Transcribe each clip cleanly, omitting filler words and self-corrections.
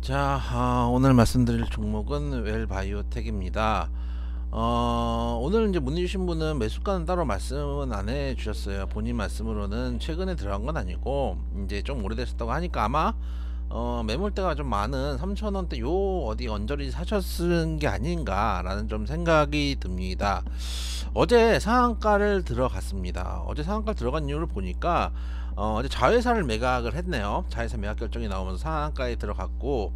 자, 오늘 말씀드릴 종목은 웰바이오텍입니다. 오늘 이제 문의 주신 분은 매수가는 따로 말씀은 안 해주셨어요. 본인 말씀으로는 최근에 들어간 건 아니고 이제 좀 오래되셨다고 하니까 아마 매물대가 좀 많은 3,000원대 요 어디 언저리 사셨은 게 아닌가라는 좀 생각이 듭니다. 어제 상한가를 들어갔습니다. 어제 상한가 들어간 이유를 보니까 어제 자회사를 매각을 했네요. 자회사 매각 결정이 나오면서 상한가에 들어갔고,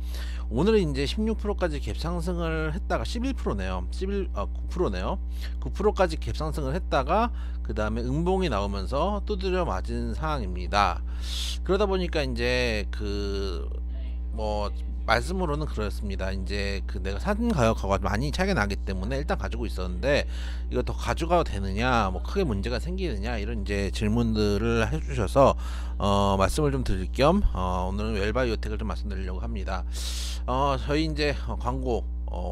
오늘은 이제 16%까지 갭 상승을 했다가 11%네요. 9%네요. 9%까지 갭 상승을 했다가 그 다음에 음봉이 나오면서 두드려 맞은 상황입니다. 그러다 보니까 이제 뭐 말씀으로는 그렇습니다. 이제 내가 산 가격하고 많이 차이가 나기 때문에 일단 가지고 있었는데 이거 더 가져가도 되느냐, 뭐 크게 문제가 생기느냐, 이런 이제 질문들을 해주셔서 말씀을 좀 드릴 겸 오늘은 웰바이오텍을 좀 말씀드리려고 합니다. 저희 이제 광고,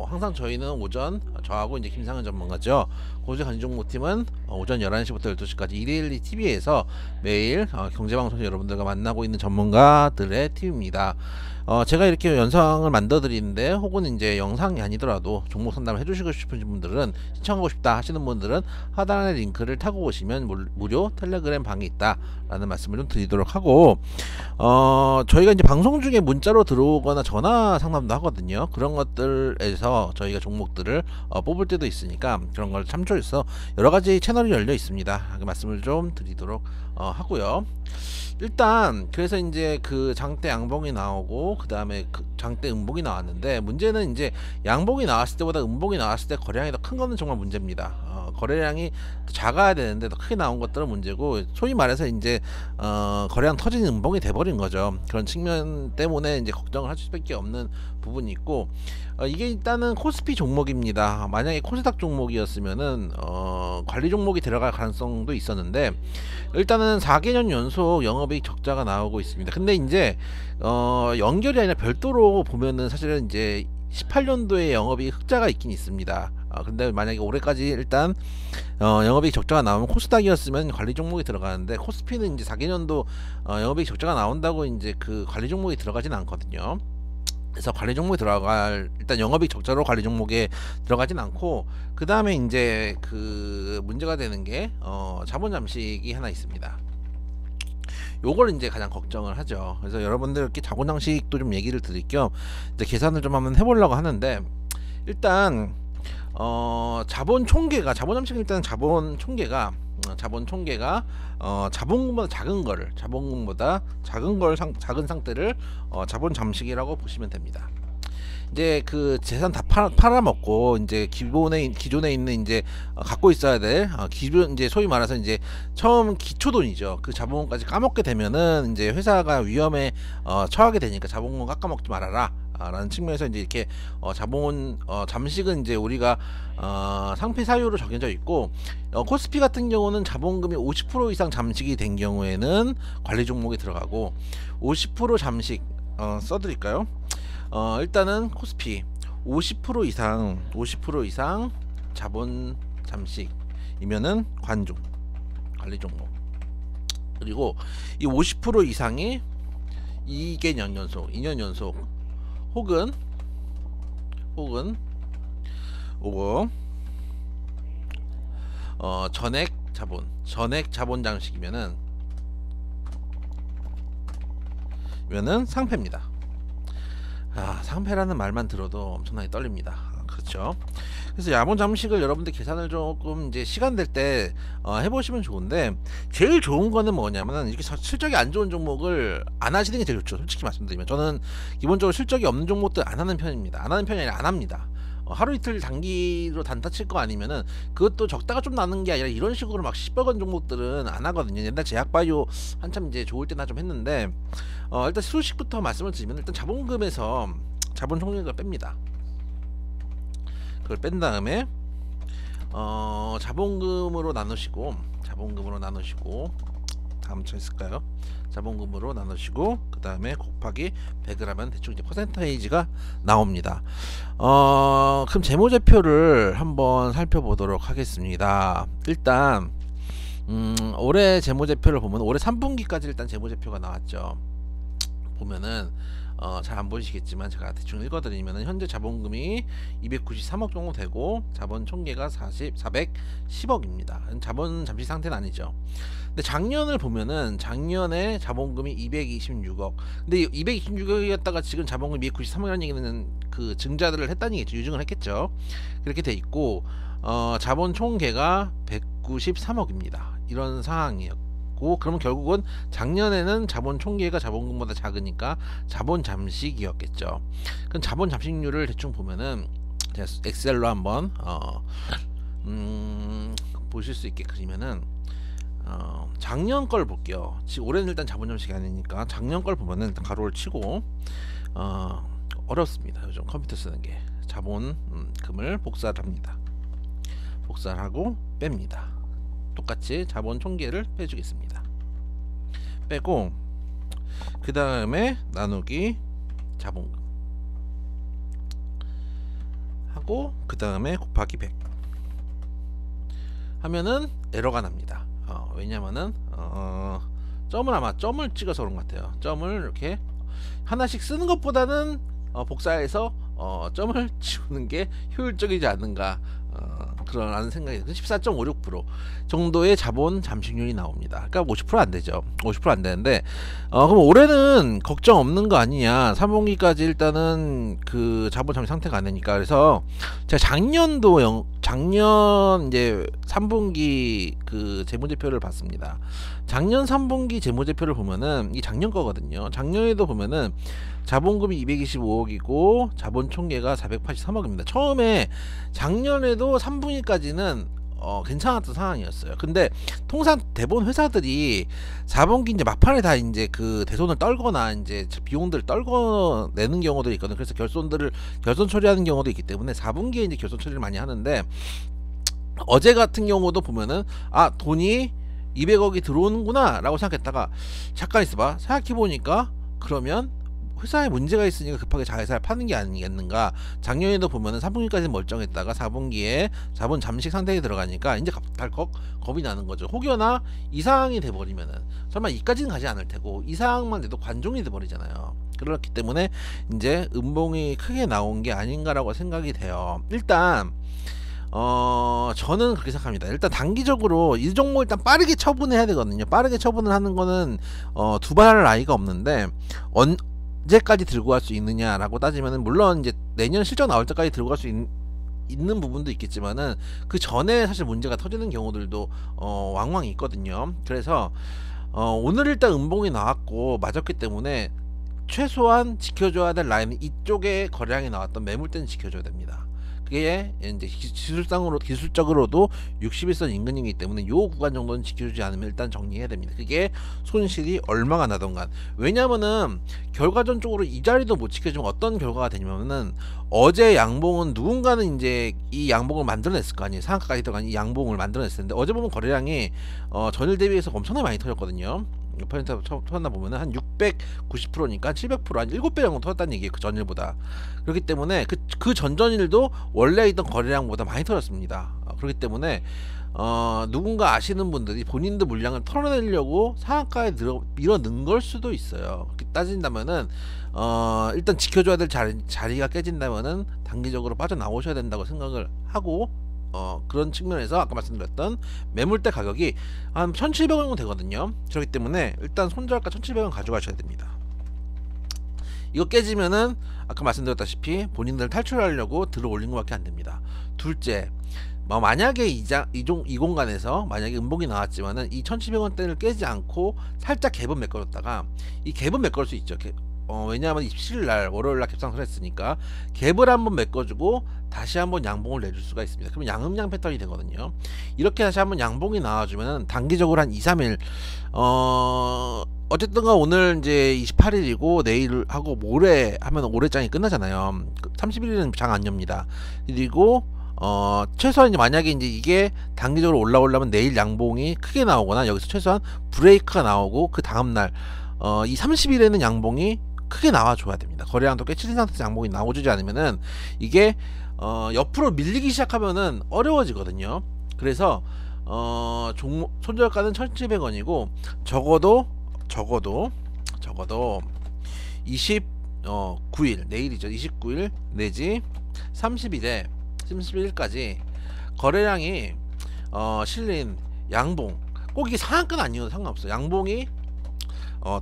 항상 저희는 오전, 저하고 이제 김상현 전문가죠. 고지 간종목팀은 오전 11시부터 12시까지 이데일리 TV에서 매일 경제방송 여러분들과 만나고 있는 전문가들의 팀입니다. 제가 이렇게 영상을 만들어 드리는데, 혹은 이제 영상이 아니더라도 종목 상담을 해주시고 싶은 분들은, 시청하고 싶다 하시는 분들은 하단의 링크를 타고 오시면 무료 텔레그램 방이 있다 라는 말씀을 좀 드리도록 하고, 저희가 이제 방송 중에 문자로 들어오거나 전화 상담도 하거든요. 그런 것들에서 저희가 종목들을 뽑을 때도 있으니까 그런 걸 참조해서 여러가지 채널이 열려 있습니다. 그 말씀을 좀 드리도록 하고요. 일단 그래서 이제 장대 양봉이 나오고 그 다음에 장대 음봉이 나왔는데, 문제는 이제 양봉이 나왔을 때보다 음봉이 나왔을 때 거래량이 더 큰 거는 정말 문제입니다. 거래량이 더 작아야 되는데 더 크게 나온 것들은 문제고, 소위 말해서 이제 거래량 터진 음봉이 돼버린 거죠. 그런 측면 때문에 이제 걱정을 할 수밖에 없는 부분이 있고, 이게 일단은 코스피 종목입니다. 만약에 코스닥 종목이었으면은 관리 종목이 들어갈 가능성도 있었는데, 일단은 4개년 연속 영업이익 적자가 나오고 있습니다. 근데 이제 연결이 아니라 별도로 보면은 사실은 이제 18년도에 영업이익 흑자가 있긴 있습니다. 근데 만약에 올해까지 일단 영업이익 적자가 나오면 코스닥이었으면 관리 종목이 들어가는데, 코스피는 이제 4개년도 영업이익 적자가 나온다고 이제 관리 종목이 들어가진 않거든요. 그래서 관리 종목에 일단 영업이익 적자로 관리 종목에 들어가진 않고, 그 다음에 이제 문제가 되는 게 자본 잠식이 하나 있습니다. 요걸 이제 가장 걱정을 하죠. 그래서 여러분들 이렇게 자본 잠식도 좀 얘기를 드릴 겸 이제 계산을 좀 한번 해보려고 하는데, 일단 자본 총계가, 자본 잠식은 일단 자본 총계가 자본금보다 작은 상태를 자본 잠식이라고 보시면 됩니다. 이제 재산 다 팔아먹고 이제 기존에 있는 이제 갖고 있어야 될 기존, 이제 소위 말해서 이제 처음 기초돈이죠. 그 자본금까지 까먹게 되면은 이제 회사가 위험에 처하게 되니까 자본금 깎아먹지 말아라 라는 측면에서 이제 이렇게 자본 잠식은 이제 우리가 상패 사유로 정해져 있고, 코스피 같은 경우는 자본금이 50% 이상 잠식이 된 경우에는 관리 종목에 들어가고, 50% 잠식 써드릴까요? 일단은 코스피 50% 이상 자본 잠식이면은 관리 종목, 그리고 이 50% 이상이 2년 연속 혹은 오거 전액 자본 잠식이면은 상패입니다. 상패라는 말만 들어도 엄청나게 떨립니다. 그렇죠? 그래서 자본 잠식을 여러분들 계산을 조금 이제 시간 될 때 해보시면 좋은데, 제일 좋은 거는 뭐냐면은 이렇게 실적이 안 좋은 종목을 안 하시는 게 제일 좋죠. 솔직히 말씀드리면 저는 기본적으로 실적이 없는 종목들 안 하는 편입니다. 안 하는 편이 아니라 안 합니다. 하루 이틀 단기로 단타 칠 거 아니면은, 그것도 적다가 좀 나는 게 아니라 이런 식으로 막 시뻘건 종목들은 안 하거든요. 옛날 제약바이오 한참 이제 좋을 때나 좀 했는데, 일단 수식부터 말씀을 드리면, 일단 자본금에서 자본 총액을 뺍니다. 그걸 뺀 다음에 자본금으로 나누시고 다음 차 있을까요? 자본금으로 나누시고 그 다음에 곱하기 100을 하면 대충 이제 퍼센테이지가 나옵니다. 그럼 재무제표를 한번 살펴보도록 하겠습니다. 일단 올해 재무제표를 보면 올해 3분기까지 일단 재무제표가 나왔죠. 보면은 잘 안 보이시겠지만 제가 대충 읽어드리면은 현재 자본금이 293억 정도 되고 자본 총계가 410억입니다. 자본 잠시 상태는 아니죠. 근데 작년을 보면은 작년에 자본금이 226억. 근데 226억이었다가 지금 자본금 293억이라는 얘기는 그 증자들을 했다는 얘기죠. 유증을 했겠죠. 그렇게 돼 있고 자본 총계가 193억입니다. 이런 상황이었고, 그러면 결국은 작년에는 자본 총계가 자본금보다 작으니까 자본 잠식이었겠죠. 그럼 자본 잠식률을 대충 보면은 제가 엑셀로 한번 보실 수 있게 그리면은 작년 걸 볼게요. 지금 올해는 일단 자본 잠식이 아니니까 작년 걸 보면은 일단 가로를 치고 어렵습니다. 요즘 컴퓨터 쓰는 게 자본금을 복사를 합니다. 복사를 하고 뺍니다. 똑같이 자본 총계를 빼주겠습니다. 빼고 그 다음에 나누기 자본금 하고 그 다음에 곱하기 100 하면은 에러가 납니다. 왜냐면은 점을 찍어서 그런 것 같아요. 점을 이렇게 하나씩 쓰는 것보다는 복사해서 점을 지우는 게 효율적이지 않는가, 그런 생각이 14.56% 정도의 자본 잠식률이 나옵니다. 그러니까 50% 안 되죠. 50% 안 되는데 그럼 올해는 걱정 없는 거 아니냐, 3분기까지 일단은 그 자본 잠식 상태가 안 되니까. 그래서 제가 작년 이제 3분기 그 재무제표를 봤습니다. 작년 3분기 재무제표를 보면은 이 작년 거거든요. 작년에도 보면은 자본금이 225억이고 자본 총계가 483억입니다. 처음에 작년에도 3분기까지는 괜찮았던 상황이었어요. 근데 통상 대부분 회사들이 4분기 이제 막판에 다 이제 그 대손을 떨거나 이제 비용들을 떨궈내는 경우도 있거든요. 그래서 결손 처리하는 경우도 있기 때문에 4분기에 이제 결손 처리를 많이 하는데, 어제 같은 경우도 보면은 돈이 200억이 들어오는구나 라고 생각했다가 잠깐 있어봐, 생각해보니까 그러면 회사에 문제가 있으니까 급하게 자회사를 파는 게 아니겠는가. 작년에도 보면은 3분기까지 멀쩡했다가 4분기에 자본 잠식 상태에 들어가니까 이제 덜컥 겁이 나는 거죠. 혹여나 이 상황이 돼버리면은 설마 이까지는 가지 않을 테고 이 상황만 돼도 관종이 돼버리잖아요. 그렇기 때문에 이제 음봉이 크게 나온 게 아닌가라고 생각이 돼요. 일단 저는 그렇게 생각합니다. 일단 단기적으로 이 종목 일단 빠르게 처분해야 되거든요. 빠르게 처분을 하는 거는 두말할 나위가 없는데, 언제까지 들고 갈 수 있느냐라고 따지면은 물론 이제 내년 실적 나올 때까지 들고 갈 수 있는 부분도 있겠지만은 그 전에 사실 문제가 터지는 경우들도 왕왕 있거든요. 그래서 오늘 일단 음봉이 나왔고 맞았기 때문에 최소한 지켜줘야 될 라인은 이쪽에 거래량이 나왔던 매물대는 지켜줘야 됩니다. 그게 이제 기술적으로도 61선 인근이기 때문에 요 구간 정도는 지켜주지 않으면 일단 정리해야 됩니다. 그게 손실이 얼마가 나던간. 왜냐면은 결과전적으로 이 자리도 못 지켜주면 어떤 결과가 되냐면은, 어제 양봉은 누군가는 이제 이 양봉을 만들어냈을 거 아니에요. 상한가까지 들어간 이 양봉을 만들어냈을 텐데, 어제 보면 거래량이 전일 대비해서 엄청나게 많이 터졌거든요. 퍼센트 터졌나 보면은 한 690%니까 700%, 한 7배 정도 터졌다는 얘기예요. 그 전일보다. 그렇기 때문에 그 전전일도 원래 있던 거래량보다 많이 터졌습니다. 그렇기 때문에 누군가 아시는 분들이 본인들 물량을 털어내려고 상한가에 밀어넣은 걸 수도 있어요. 그렇게 따진다면은 일단 지켜줘야 될 자리가 깨진다면은 단기적으로 빠져나오셔야 된다고 생각을 하고, 그런 측면에서 아까 말씀드렸던 매물대 가격이 한 1,700원 정도 되거든요. 그렇기 때문에 일단 손절가 1,700원 가져가셔야 됩니다. 이거 깨지면은 아까 말씀드렸다시피 본인들 탈출하려고 들어 올린 것밖에 안 됩니다. 둘째, 만약에 이 공간에서 만약에 음봉이 나왔지만은 이 1,700원대를 깨지 않고 살짝 갭은 메꿔줬다가, 이 갭은 메꿔줄 수 있죠. 왜냐하면 27일날 월요일날 갭상승을 했으니까 갭을 한번 메꿔주고 다시 한번 양봉을 내줄 수가 있습니다. 그러면 양음양 패턴이 되거든요. 이렇게 다시 한번 양봉이 나와주면 단기적으로 한 2-3일 어쨌든가 오늘 이제 28일이고 내일 하고 모레 하면 올해장이 끝나잖아요. 31일은 장 안 엽니다. 그리고 최소한 이제 만약에 이제 이게 단기적으로 올라오려면 내일 양봉이 크게 나오거나 여기서 최소한 브레이크가 나오고 그 다음날 이 30일에는 양봉이 크게 나와줘야 됩니다. 거래량도 꽤 치는 상태에서 양봉이 나와주지 않으면은 이게 옆으로 밀리기 시작하면은 어려워지거든요. 그래서 손절가는 1,700원이고 적어도 20 9일 내일이죠. 29일 내지 30일까지 거래량이 실린 양봉, 꼭 이게 상한가는 아니어도 상관없어. 양봉이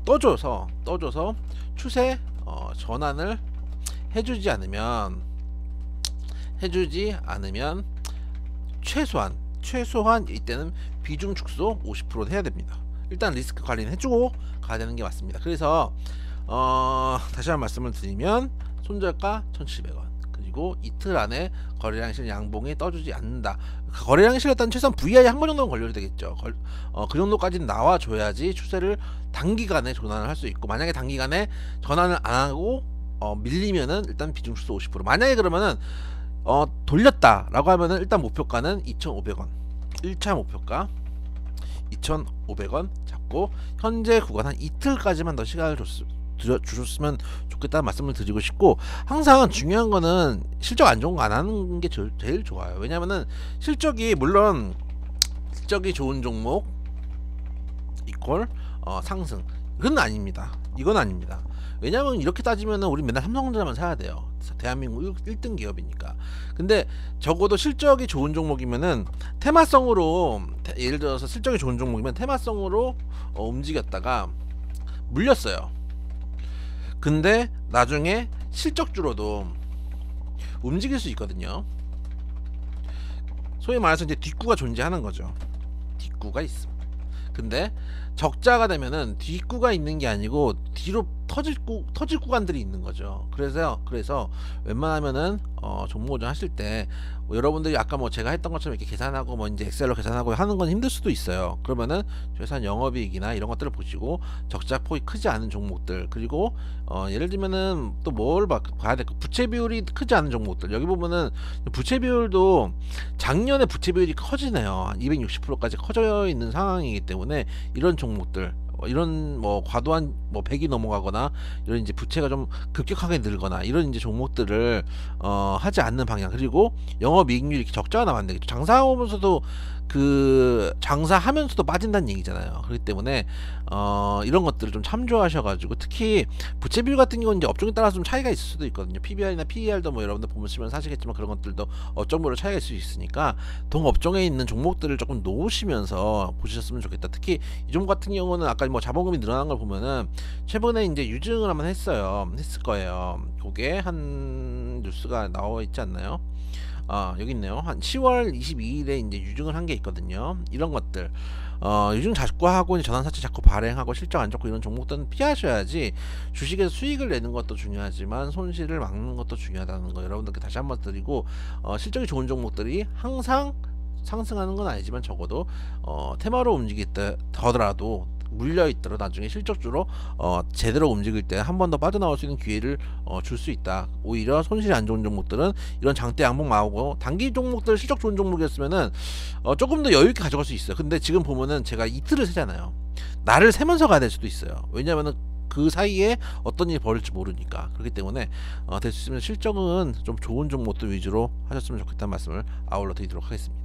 떠줘서 추세 전환을 해주지 않으면 최소한 이때는 비중 축소 50%는 해야 됩니다. 일단 리스크 관리는 해주고 가야 되는 게 맞습니다. 그래서 다시 한번 말씀을 드리면 손절가 1,700원, 그리고 이틀 안에 거래량 실린 양봉이 떠주지 않는다. 거래량이 실렸다는 최소한 VI 한 번 정도는 걸려도 되겠죠. 그 정도까지는 나와줘야지 추세를 단기간에 전환을 할 수 있고, 만약에 단기간에 전환을 안 하고 밀리면은 일단 비중 축소 50%. 만약에 그러면은 돌렸다라고 하면은 일단 목표가는 2,500원, 1차 목표가 2,500원 잡고 현재 구간 한 이틀까지만 더 시간을 주셨으면 좋겠다는 말씀을 드리고 싶고, 항상 중요한 거는 실적 안 좋은 거 안 하는 게 제일 좋아요. 왜냐면은 물론 실적이 좋은 종목 이퀄 상승, 이건 아닙니다. 왜냐면 이렇게 따지면은 우리 맨날 삼성전자만 사야 돼요. 대한민국 1등 기업이니까. 근데 적어도 실적이 좋은 종목이면은 테마성으로, 예를 들어서 실적이 좋은 종목이면 테마성으로 움직였다가 물렸어요. 근데 나중에 실적주로도 움직일 수 있거든요. 소위 말해서 이제 뒷구가 존재하는 거죠. 뒷구가 있음. 근데 적자가 되면은 뒷구가 있는 게 아니고 뒤로 터질 구간들이 있는 거죠. 그래서 웬만하면은 종목 조정 하실 때 여러분들이 아까 제가 했던 것처럼 이렇게 계산하고 이제 엑셀로 계산하고 하는 건 힘들 수도 있어요. 그러면은 최소한 영업이익이나 이런 것들을 보시고 적자 폭이 크지 않은 종목들, 그리고 예를 들면은 또 뭘 봐야 될까, 부채 비율이 크지 않은 종목들. 여기 보면은 부채 비율도 작년에 부채 비율이 커지네요. 260%까지 커져 있는 상황이기 때문에 이런 종목들, 이런 과도한 100이 넘어가거나 이런 이제 부채가 좀 급격하게 늘거나 이런 이제 종목들을 하지 않는 방향. 그리고 영업이익률이 이렇게 적자가 나면 안 되겠죠. 장사하면서도 빠진다는 얘기잖아요. 그렇기 때문에 이런 것들을 좀 참조하셔가지고, 특히 부채 비율 같은 경우는 이제 업종에 따라서 좀 차이가 있을 수도 있거든요. PBR이나 PER도 여러분들 보시면 사시겠지만 그런 것들도 업종별로 차이가 있을 수 있으니까 동업종에 있는 종목들을 조금 놓으시면서 보셨으면 좋겠다. 특히 이 종목 같은 경우는 아까 자본금이 늘어난 걸 보면은 최근에 이제 유증을 한번 했을 거예요. 그게 한 뉴스가 나와 있지 않나요? 여기 있네요. 한 10월 22일에 이제 유증을 한 게 있거든요. 이런 것들 유증 자꾸 하고 전환사채 자꾸 발행하고 실적 안 좋고 이런 종목들은 피하셔야지, 주식에서 수익을 내는 것도 중요하지만 손실을 막는 것도 중요하다는 거 여러분들께 다시 한번 드리고, 실적이 좋은 종목들이 항상 상승하는 건 아니지만 적어도 테마로 움직이더라도 물려있더라도 나중에 실적주로 제대로 움직일 때 한 번 더 빠져나올 수 있는 기회를 줄 수 있다. 오히려 손실이 안 좋은 종목들은 이런 장대 양봉 나오고, 단기 종목들 실적 좋은 종목이었으면은 조금 더 여유있게 가져갈 수 있어요. 근데 지금 보면은 제가 이틀을 세잖아요. 날을 세면서 가야 될 수도 있어요. 왜냐면은 그 사이에 어떤 일이 벌일지 모르니까. 그렇기 때문에 될 수 있으면 실적은 좀 좋은 종목들 위주로 하셨으면 좋겠다는 말씀을 아울러 드리도록 하겠습니다.